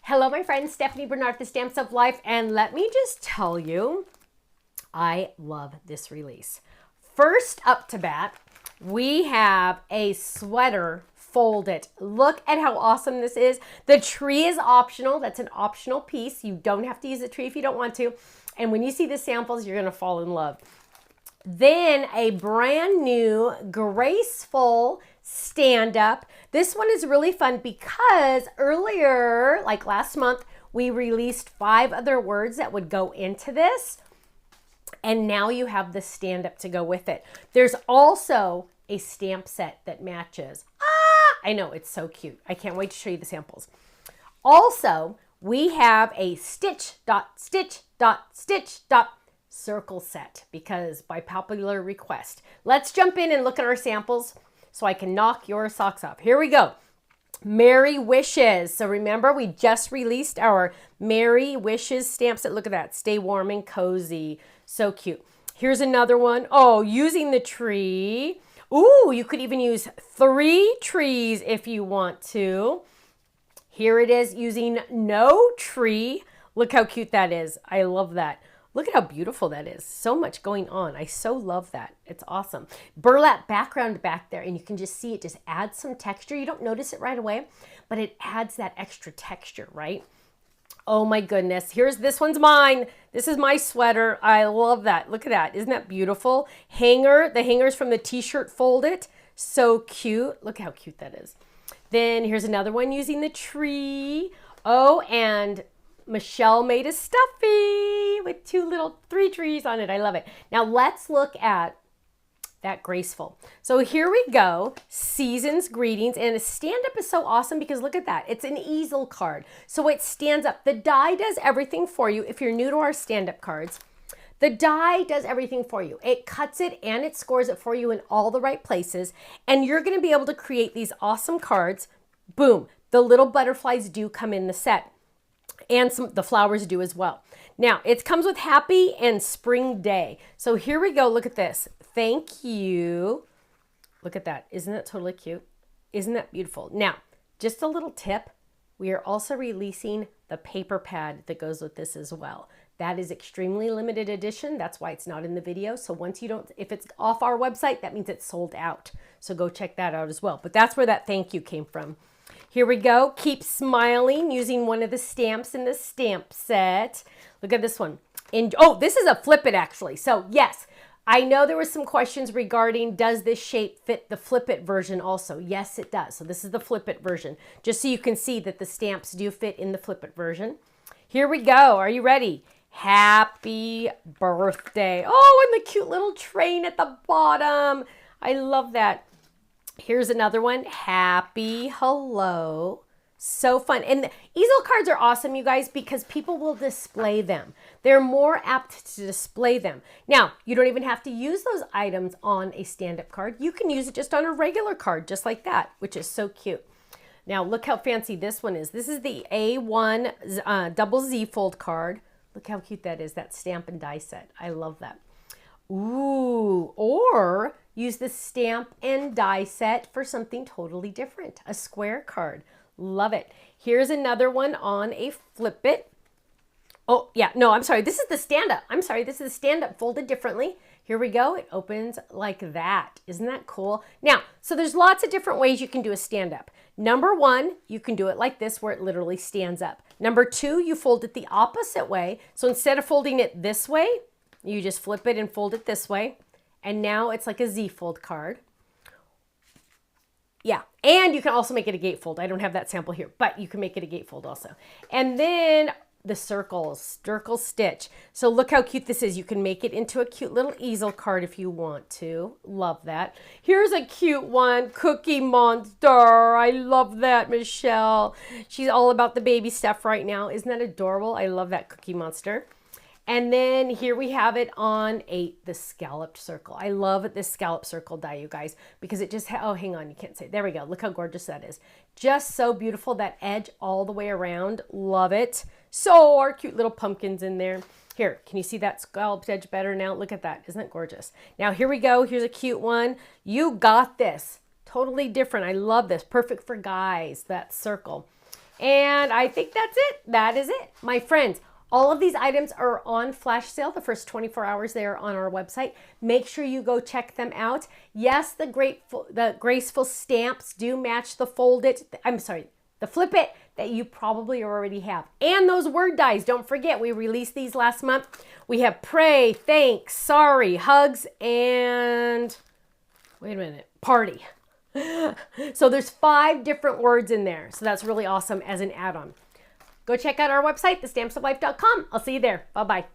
Hello, my friend Stephanie Bernard, the Stamps of Life, and let me just tell you, I love this release. First up to bat, we have a sweater folded. Look at how awesome this is. The tree is optional. That's an optional piece. You don't have to use the tree if you don't want to. And when you see the samples, you're gonna fall in love. Then a brand new Graceful Stand-up. This one is really fun because earlier, like last month, we released 5 other words that would go into this. And now you have the stand-up to go with it. There's also a stamp set that matches. I know, it's so cute. I can't wait to show you the samples. Also, we have a stitch dot stitch dot stitch dot circle set because by popular request. Let's jump in and look at our samples so I can knock your socks off. Here we go. Merry Wishes. So remember, we just released our Merry Wishes stamp set. Look at that. Stay warm and cozy. So cute. Here's another one. Oh, using the tree. Ooh, you could even use 3 trees if you want to. Here it is using no tree. Look how cute that is. I love that. Look at how beautiful that is. So much going on. I so love that. It's awesome. Burlap background back there, and you can just see it just adds some texture. You don't notice it right away, but it adds that extra texture, right? Oh my goodness. This one's mine. This is my sweater. I love that. Look at that. Isn't that beautiful? Hanger. The hangers from the t-shirt folded. So cute. Look how cute that is. Then here's another one using the tree. Oh, and Michelle made a stuffy with 3 trees on it. I love it. Now let's look at that Graceful. So here we go. Season's greetings. And a stand-up is so awesome because look at that. It's an easel card. So it stands up. The die does everything for you. If you're new to our stand-up cards, the die does everything for you. It cuts it and it scores it for you in all the right places. And you're going to be able to create these awesome cards. Boom. The little butterflies do come in the set. And the flowers do as well. Now, it comes with Happy and Spring Day. So here we go. Look at this. Thank you. Look at that. Isn't that totally cute? Isn't that beautiful? Now, just a little tip. We are also releasing the paper pad that goes with this as well. That is extremely limited edition. That's why it's not in the video. So if it's off our website, that means it's sold out. So go check that out as well. But that's where that thank you came from. Here we go. Keep smiling using one of the stamps in the stamp set. Look at this one. Oh, this is a flip it actually. So yes, I know there were some questions regarding does this shape fit the flip it version also? Yes, it does. So this is the flip it version, just so you can see that the stamps do fit in the flip it version. Here we go. Are you ready? Happy birthday. Oh, and the cute little train at the bottom. I love that. Here's another one. Happy hello. So fun. And the easel cards are awesome, you guys, because people will display them. They're more apt to display them. Now, you don't even have to use those items on a stand-up card. You can use it just on a regular card, just like that, which is so cute. Now, look how fancy this one is. This is the A1 double Z fold card. Look how cute that is, that stamp and die set. I love that. Ooh, or use the stamp and die set for something totally different. A square card. Love it. Here's another one on a flip it. Oh, yeah. No, I'm sorry. This is the stand-up. I'm sorry. This is the stand-up folded differently. Here we go. It opens like that. Isn't that cool? Now, so there's lots of different ways you can do a stand-up. Number 1, you can do it like this where it literally stands up. Number 2, you fold it the opposite way. So instead of folding it this way, you just flip it and fold it this way. And now it's like a Z fold card. Yeah, and you can also make it a gatefold. I don't have that sample here, but you can make it a gatefold also. And then the circle stitch. So look how cute this is. You can make it into a cute little easel card if you want to. Love that. Here's a cute one, Cookie Monster. I love that, Michelle. She's all about the baby stuff right now. Isn't that adorable? I love that Cookie Monster. And then here we have it on the scalloped circle. I love this scallop circle die, you guys, because it just, oh, hang on, you can't say, there we go. Look how gorgeous that is. Just so beautiful, that edge all the way around. Love it. So our cute little pumpkins in there. Here, can you see that scalloped edge better now? Look at that. Isn't that gorgeous? Now here we go. Here's a cute one. You got this. Totally different. I love this. Perfect for guys, that circle. And I think that's it. That is it. My friends, all of these items are on flash sale. The first 24 hours they are on our website. Make sure you go check them out. Yes, the Graceful stamps do match the the Flip It that you probably already have. And those word dies. Don't forget, we released these last month. We have pray, thanks, sorry, hugs, and wait a minute, party. So there's 5 different words in there. So that's really awesome as an add-on. Go check out our website, thestampsoflife.com. I'll see you there. Bye-bye.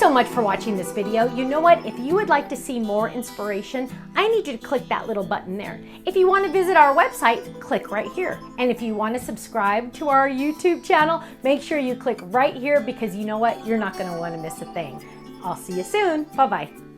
so much for watching this video. You know what? If you would like to see more inspiration, I need you to click that little button there. If you want to visit our website, click right here. And if you want to subscribe to our YouTube channel, make sure you click right here because you know what? You're not going to want to miss a thing. I'll see you soon. Bye-bye.